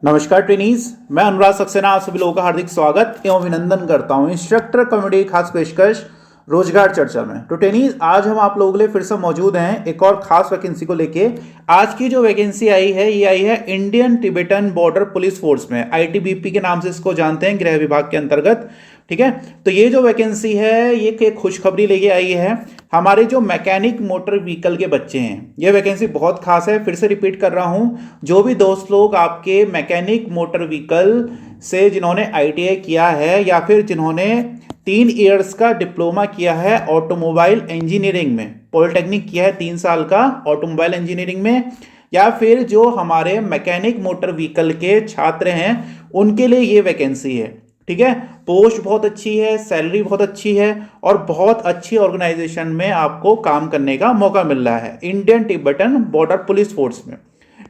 नमस्कार ट्रेनीज, मैं अनुराग सक्सेना आप सभी लोगों का हार्दिक स्वागत एवं अभिनंदन करता हूं इंस्ट्रक्टर कम्युनिटी खास पेशकश रोजगार चर्चा में। तो ट्रेनीज, आज हम आप लोगों के लिए फिर से मौजूद हैं एक और खास वैकेंसी को लेके। आज की जो वैकेंसी आई है ये आई है Indian Tibetan border police force में, आईटीबीपी के नाम से इसको जानते हैं, गृह विभाग के अंतर्गत। ठीक है, तो ये जो वैकेंसी है ये एक खुशखबरी लेके आई है हमारे जो मैकेनिक मोटर व्हीकल के बच्चे हैं। ये वैकेंसी बहुत खास है, फिर से रिपीट कर रहा हूं, जो भी दोस्त लोग आपके मैकेनिक मोटर व्हीकल से जिन्होंने आईटीआई किया है या फिर जिन्होंने 3 इयर्स का डिप्लोमा किया है ऑटोमोबाइल इंजीनियरिंग में, पॉलिटेक्निक किया है 3 साल का ऑटोमोबाइल इंजीनियरिंग में, या फिर जो हमारे मैकेनिक मोटर व्हीकल के छात्र हैं उनके लिए ये वैकेंसी है। ठीक है, पोस्ट बहुत अच्छी है, सैलरी बहुत अच्छी है और बहुत अच्छी ऑर्गेनाइजेशन में आपको काम करने का मौका मिल रहा है Indian Tibetan border police force में।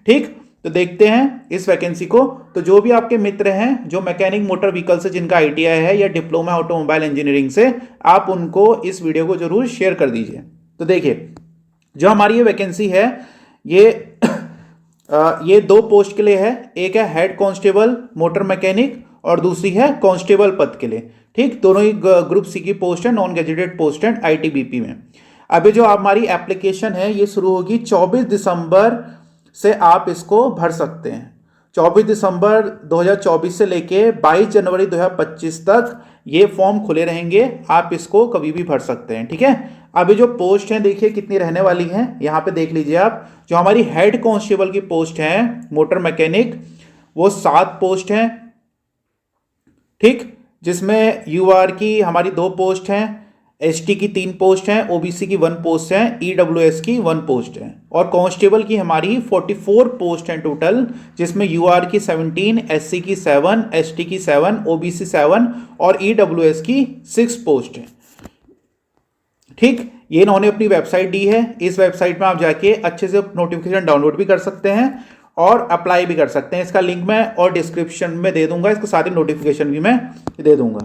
ठीक, तो देखते हैं इस वैकेंसी को। तो जो भी आपके मित्र हैं जो मैकेनिक मोटर व्हीकल से जिनका आईटीआई है या डिप्लोमा ऑटोमोबाइल इंजीनियरिंग से, आप उनको इस वीडियो को जरूर शेयर कर दीजिए। तो देखिए, जो हमारी ये वैकेंसी है ये 2 पोस्ट के लिए है। एक है हेड कांस्टेबल मोटर मैकेनिक और दूसरी है कांस्टेबल पद के लिए। ठीक, दोनों ही ग्रुप सी की पोस्ट है, नॉन गैजेटेड पोस्ट है आईटीबीपी में। अभी जो हमारी एप्लीकेशन है ये शुरू होगी 24 दिसंबर से, आप इसको भर सकते हैं। 24 दिसंबर 2024 से लेके 22 जनवरी 2025 तक ये फॉर्म खुले रहेंगे, आप इसको कभी भी भर सकते हैं। ठीक है, अभी जो पोस्ट हैं देखिए कितनी रहने वाली हैं, यहाँ पे देख लीजिए आप। जो हमारी हेड कांस्टेबल की पोस्ट है मोटर मैकेनिक, वो 7 पोस्ट हैं। ठीक, जिसमें यूआर की हमारी 2 पोस्ट हैं, एसटी की 3 पोस्ट हैं, ओबीसी की 1 पोस्ट है, ईडब्ल्यूएस की 1 पोस्ट है और कांस्टेबल की हमारी 44 पोस्ट हैं टोटल, जिसमें यूआर की 17, एससी की 7, एसटी की 7, ओबीसी 7 और ईडब्ल्यूएस की 6 पोस्ट है। ठीक, ये इन्होंने अपनी वेबसाइट दी है। इस वेबसाइट में आप जाके अच्छे से नोटिफिकेशन डाउनलोड भी कर सकते हैं और अप्लाई भी कर सकते हैं। इसका लिंक मैं और डिस्क्रिप्शन में दे दूंगा, इसके साथ ही नोटिफिकेशन भी मैं दे दूंगा।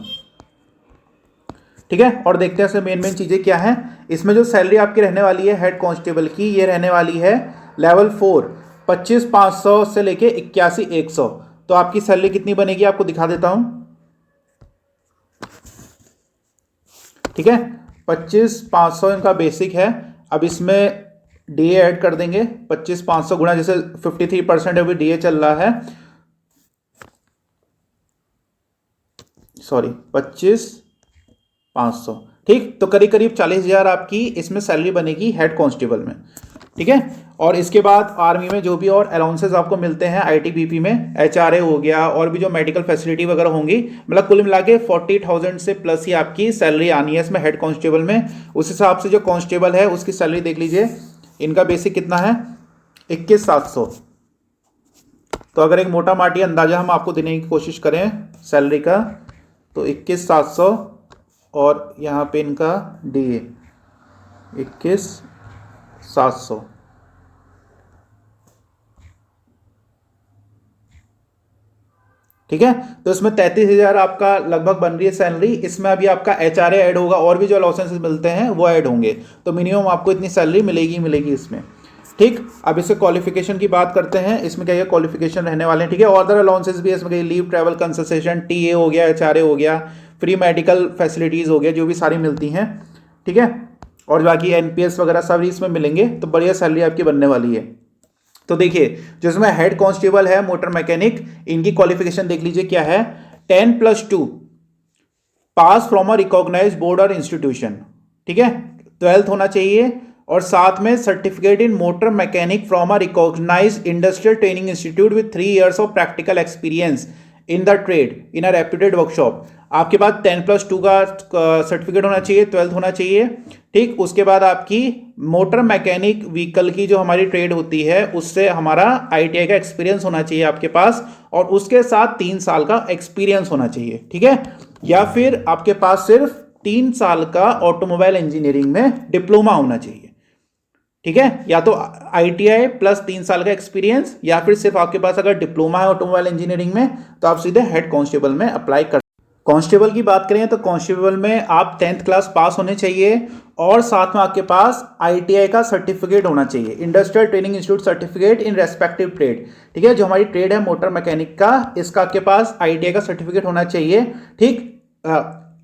ठीक है, और देखते हैं मेन चीजें क्या है। इसमें जो सैलरी आपकी रहने वाली है हेड कांस्टेबल की, ये रहने वाली है लेवल 4 25,500 से लेके 81,100। तो आपकी सैलरी कितनी बनेगी आपको दिखा देता हूं। ठीक है, 25,500 इनका बेसिक है। अब इसमें डीए ऐड कर देंगे, 25,500 गुणा, जैसे 53% अभी डीए चल रहा है, सॉरी 25,500। ठीक, तो करीब करीब 40,000 आपकी इसमें सैलरी बनेगी हेड कांस्टेबल में। ठीक है, और इसके बाद आर्मी में जो भी और अलाउंसेस आपको मिलते हैं आईटीबीपी में, एचआरए हो गया और भी जो मेडिकल फैसिलिटी वगैरह होंगी, मतलब कुल मिला के 40,000 से प्लस ही आपकी सैलरी आनी है इसमें हेड कांस्टेबल में। उस हिसाब से जो कांस्टेबल है उसकी सैलरी देख लीजिए, इनका बेसिक कितना है 21,700। तो अगर एक मोटा माटी अंदाजा हम आपको देने की कोशिश करें सैलरी का, तो 21,700 और यहाँ पे इनका डीए 21,700। ठीक है, तो इसमें 33,000 आपका लगभग बन रही है सैलरी। इसमें अभी आपका एचआरए ऐड होगा और भी जो अलाउंसेस मिलते हैं वो ऐड होंगे, तो मिनिमम आपको इतनी सैलरी मिलेगी इसमें। ठीक, अब इससे क्वालिफिकेशन की बात करते हैं। इसमें क्या क्वालिफिकेशन रहने वाले हैं। ठीक है, अदर अलाउंसेस भी है इसमें, लीव, ट्रैवल कंसेशन, टीए हो गया, एचआरए हो गया, फ्री मेडिकल फैसिलिटीज हो गया, जो भी सारी मिलती हैं। ठीक है, और बाकी एनपीएस वगैरह सब इसमें मिलेंगे, तो बढ़िया सैलरी आपकी बनने वाली है। तो देखिए, जो इसमें हेड कांस्टेबल है मोटर मैकेनिक, इनकी क्वालिफिकेशन देख लीजिए क्या है। 10+2 pass from a recognised board और इंस्टीट्यूशन। ठीक है, 12th होना चाहिए और साथ में certificate in motor mechanic from a recognised industrial training institute with 3 years of practical experience in the trade in a reputed workshop. आपके पास 10+2 का सर्टिफिकेट होना चाहिए, 12th होना चाहिए। ठीक, उसके बाद आपकी मोटर मैकेनिक व्हीकल की जो हमारी ट्रेड होती है उससे हमारा आईटीआई का एक्सपीरियंस होना चाहिए आपके पास, और उसके साथ 3 साल का एक्सपीरियंस होना चाहिए। ठीक है, या फिर आपके पास सिर्फ 3 साल का ऑटोमोबाइल इंजीनियरिंग में डिप्लोमा होना चाहिए। ठीक है, या तो आईटीआई प्लस 3 साल का एक्सपीरियंस, या फिर सिर्फ आपके पास अगर डिप्लोमा है ऑटोमोबाइल इंजीनियरिंग में तो आप सीधे हेड कांस्टेबल में अप्लाई कर। कांस्टेबल की बात करें तो कांस्टेबल में आप 10th क्लास पास होने चाहिए और साथ में आपके पास आईटीआई का सर्टिफिकेट होना चाहिए, industrial training institute certificate in respective trade. ठीक है, जो हमारी ट्रेड है मोटर मैकेनिक का, इसका आपके पास आईटीआई का सर्टिफिकेट होना चाहिए। ठीक,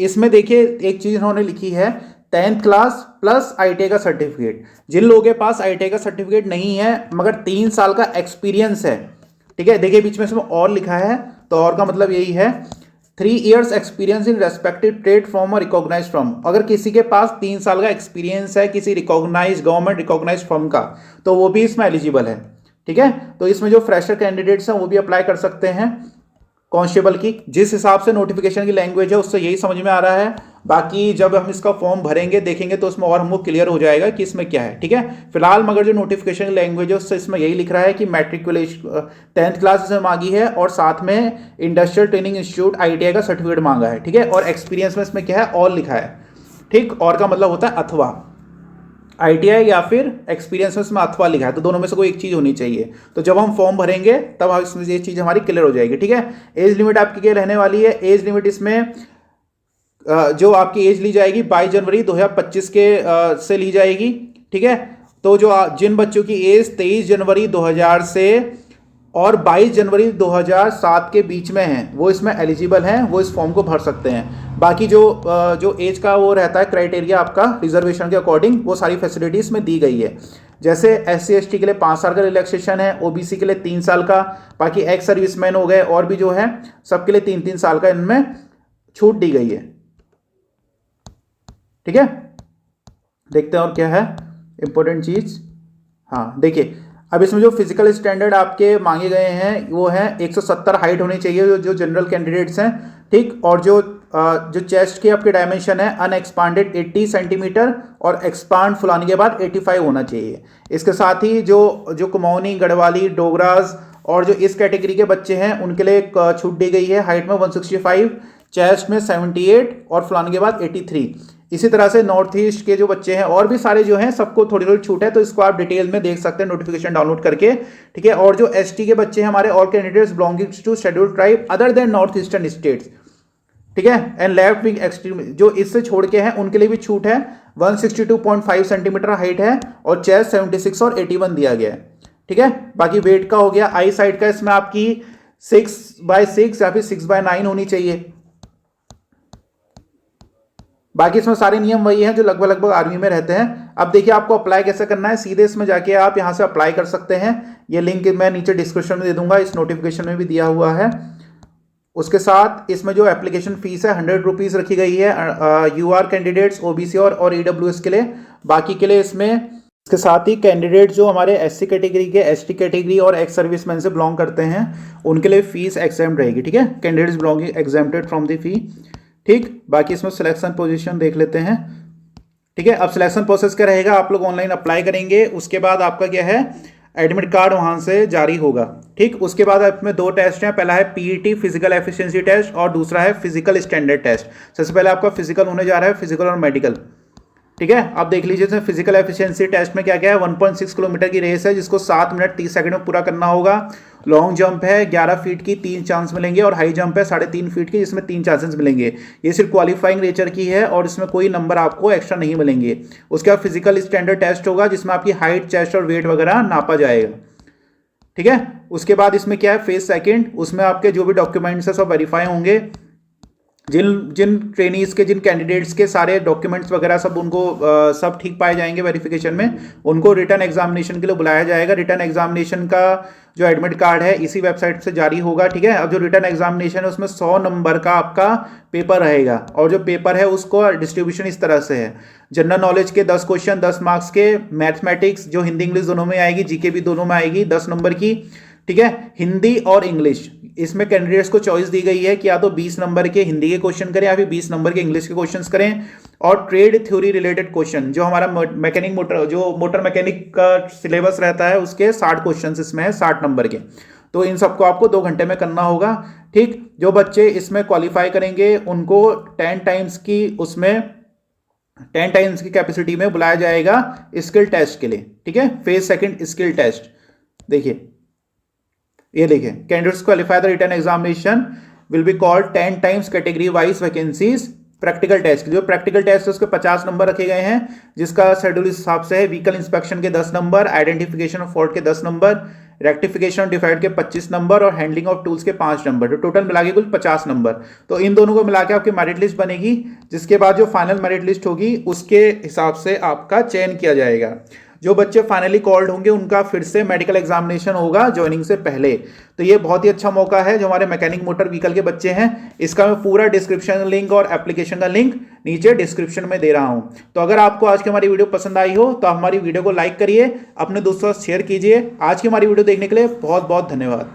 इसमें देखिए एक चीज उन्होंने लिखी है 10th क्लास प्लस आईटीआई का सर्टिफिकेट। जिन लोगों के पास आईटीआई का सर्टिफिकेट नहीं है मगर 3 साल का एक्सपीरियंस है, ठीक है, देखिए बीच में इसमें और लिखा है, तो और का मतलब यही है 3 years experience in respective trade from और रिकॉग्नाइज फ्रॉम। अगर किसी के पास 3 साल का एक्सपीरियंस है किसी रिकॉग्नाइज गवर्नमेंट रिकॉग्नाइज फर्म का, तो वो भी इसमें एलिजिबल है। ठीक है, तो इसमें जो फ्रेशर कैंडिडेट्स हैं वो भी अप्लाई कर सकते हैं कांस्टेबल की। जिस हिसाब से नोटिफिकेशन की लैंग्वेज है उससे यही समझ में आ रहा है, बाकी जब हम इसका फॉर्म भरेंगे देखेंगे तो उसमें और हमको क्लियर हो जाएगा कि इसमें क्या है। ठीक है, फिलहाल मगर जो नोटिफिकेशन की लैंग्वेज है उससे इसमें यही लिख रहा है कि मैट्रिकुलेशन 10th क्लास इसमें मांगी है और साथ में इंडस्ट्रियल ट्रेनिंग इंस्टीट्यूट आईटीआई का सर्टिफिकेट मांगा है। ठीक है, और एक्सपीरियंस में इसमें क्या है और लिखा है। ठीक, और का मतलब होता है अथवा, आईटीआई या फिर एक्सपीरियंस में इसमें अथवा लिखा है, तो दोनों में से कोई एक चीज होनी चाहिए। तो जब हम फॉर्म भरेंगे तब इसमें ये चीज हमारी क्लियर हो जाएगी। ठीक है, एज लिमिट आपकी क्या रहने वाली है, एज लिमिट इसमें जो आपकी एज ली जाएगी 22 जनवरी 2025 के से ली जाएगी। ठीक है, तो जो जिन बच्चों की एज 23 जनवरी 2000 से और 22 जनवरी 2007 के बीच में हैं वो इसमें एलिजिबल हैं, वो इस फॉर्म को भर सकते हैं। बाकी जो एज का वो रहता है क्राइटेरिया आपका रिजर्वेशन के अकॉर्डिंग, वो सारी फैसिलिटीज में दी गई है। जैसे SC/ST के लिए 5 साल का रिलैक्सेशन है, ओबीसी के लिए 3 साल का, बाकी एक्स सर्विसमैन हो गए और भी जो है सबके लिए 3-3 साल का इनमें छूट दी गई है। ठीक है, देखते हैं और क्या है इंपॉर्टेंट चीज। हाँ देखिए, अब इसमें जो फिजिकल स्टैंडर्ड आपके मांगे गए हैं वो है 170 हाइट होनी चाहिए जो जनरल कैंडिडेट्स हैं। ठीक, और जो चेस्ट के आपके डायमेंशन है अनएक्सपांडेड 80 सेंटीमीटर और एक्सपांड फुलाने के बाद 85 होना चाहिए। इसके साथ ही जो कुमाऊनी, गढ़वाली, डोगराज और जो इस कैटेगरी के बच्चे हैं उनके लिए छूट दी गई है, हाइट में 165, चेस्ट में 78 और फुलाने के बाद 83। इसी तरह से नॉर्थ ईस्ट के जो बच्चे हैं और भी सारे जो हैं सबको थोड़ी थोड़ी छूट है, तो इसको आप डिटेल में देख सकते हैं नोटिफिकेशन डाउनलोड करके। ठीक है, और जो एसटी के बच्चे हैं हमारे, all candidates belonging to scheduled tribe other than north eastern states, ठीक है, एंड लेफ्ट विंग एक्सट्रीम, जो इससे छोड़ के हैं उनके लिए भी छूट है। 162.5 सेंटीमीटर हाइट है और चेस्ट 76 और 81 दिया गया है। ठीक है, बाकी वेट का हो गया, आई साइड का इसमें आपकी 6/6 या फिर 6/9 होनी चाहिए। बाकी इसमें सारे नियम वही हैं जो लगभग आर्मी में रहते हैं। अब देखिए आपको अप्लाई कैसे करना है, सीधे इसमें जाके आप यहां से अप्लाई कर सकते हैं। ये लिंक मैं नीचे डिस्क्रिप्शन में दे दूंगा, इस नोटिफिकेशन में भी दिया हुआ है। उसके साथ इसमें जो एप्लीकेशन फीस है 100 रुपीज़ रखी गई है यूआर कैंडिडेट्स, ओबीसी और ईडब्ल्यूएस के लिए। बाकी के लिए इसमें इसके साथ ही कैंडिडेट जो हमारे एससी कैटेगरी के, एसटी कैटेगरी और एक्स सर्विसमैन से बिलोंग करते हैं उनके लिए फीस एग्जाम्प्ट रहेगी। ठीक है, candidates belonging exempted from the fee. ठीक, बाकी इसमें सिलेक्शन पोजीशन देख लेते हैं। ठीक है, अब सिलेक्शन प्रोसेस क्या रहेगा, आप लोग ऑनलाइन अप्लाई करेंगे, उसके बाद आपका क्या है एडमिट कार्ड वहां से जारी होगा। ठीक, उसके बाद इसमें 2 टेस्ट हैं, पहला है पीईटी फिजिकल एफिशिएंसी टेस्ट और दूसरा है फिजिकल स्टैंडर्ड टेस्ट। सबसे पहले आपका फिजिकल होने जा रहा है, फिजिकल और मेडिकल। ठीक है, आप देख लीजिए इसमें फिजिकल एफिशिएंसी टेस्ट में क्या क्या है। 1.6 किलोमीटर की रेस है जिसको 7 मिनट 30 सेकंड में पूरा करना होगा। लॉन्ग जंप है 11 फीट की, 3 चांस मिलेंगे, और हाई जंप है 3.5 फीट की जिसमें 3 चांसेस मिलेंगे। ये सिर्फ क्वालिफाइंग नेचर की है और इसमें कोई नंबर आपको एक्स्ट्रा नहीं मिलेंगे। उसके बाद फिजिकल स्टैंडर्ड टेस्ट होगा जिसमें आपकी हाइट, चेस्ट और वेट वगैरह नापा जाएगा। ठीक है, उसके बाद इसमें क्या है फेज सेकंड, उसमें आपके जो भी डॉक्यूमेंट्स है सब वेरीफाई होंगे। जिन ट्रेनीज के, जिन कैंडिडेट्स के सारे डॉक्यूमेंट्स वगैरह सब उनको सब ठीक पाए जाएंगे वेरिफिकेशन में, उनको रिटर्न एग्जामिनेशन के लिए बुलाया जाएगा। रिटर्न एग्जामिनेशन का जो एडमिट कार्ड है इसी वेबसाइट से जारी होगा। ठीक है, अब जो रिटर्न एग्जामिनेशन है उसमें 100 नंबर का आपका पेपर रहेगा और जो पेपर है उसको डिस्ट्रीब्यूशन इस तरह से है। जनरल नॉलेज के 10 क्वेश्चन 10 मार्क्स के, मैथमेटिक्स जो हिंदी इंग्लिश दोनों में आएगी, जीके भी दोनों में आएगी 10 नंबर की। ठीक है, हिंदी और इंग्लिश, इसमें कैंडिडेट्स को चॉइस दी गई है कि या तो 20 नंबर के हिंदी के क्वेश्चन करें या फिर 20 नंबर के इंग्लिश के क्वेश्चंस करें। और ट्रेड थ्योरी रिलेटेड क्वेश्चन, जो हमारा मोटर मैकेनिक का सिलेबस रहता है उसके 60 क्वेश्चंस इसमें है, 60 नंबर के। तो इन सबको आपको 2 घंटे में करना होगा। ठीक, जो बच्चे इसमें क्वालिफाई करेंगे उनको 10 टाइम्स की कैपेसिटी में बुलाया जाएगा स्किल टेस्ट के लिए। ठीक है, फेज सेकंड स्किल टेस्ट। देखिए ये देखिए, candidates qualify the written examination will be called 10 times category wise vacancies practical test, जो प्रैक्टिकल टेस्ट है उसके 50 नंबर रखे गए हैं, जिसका शेड्यूल इस हिसाब से है: व्हीकल इंस्पेक्शन के 10 नंबर, आइडेंटिफिकेशन ऑफ फॉल्ट के 10 नंबर, रेक्टिफिकेशन ऑफ डिफेक्ट के 25 नंबर और हैंडलिंग ऑफ टूल्स के 5 नंबर, तो टोटल मिला के कुल 50 नंबर। तो इन दोनों को मिला के आपकी मेरिट लिस्ट बनेगी, जिसके बाद जो फाइनल मेरिट लिस्ट होगी उसके हिसाब से आपका चयन किया जाएगा। जो बच्चे फाइनली कॉल्ड होंगे उनका फिर से मेडिकल एग्जामिनेशन होगा ज्वाइनिंग से पहले। तो ये बहुत ही अच्छा मौका है जो हमारे मैकेनिक मोटर व्हीकल के बच्चे हैं। इसका मैं पूरा डिस्क्रिप्शन लिंक और एप्लीकेशन का लिंक नीचे डिस्क्रिप्शन में दे रहा हूं। तो अगर आपको आज की हमारी वीडियो पसंद आई हो तो हमारी वीडियो को लाइक करिए, अपने दोस्तों से शेयर कीजिए। आज की हमारी वीडियो देखने के लिए बहुत बहुत धन्यवाद।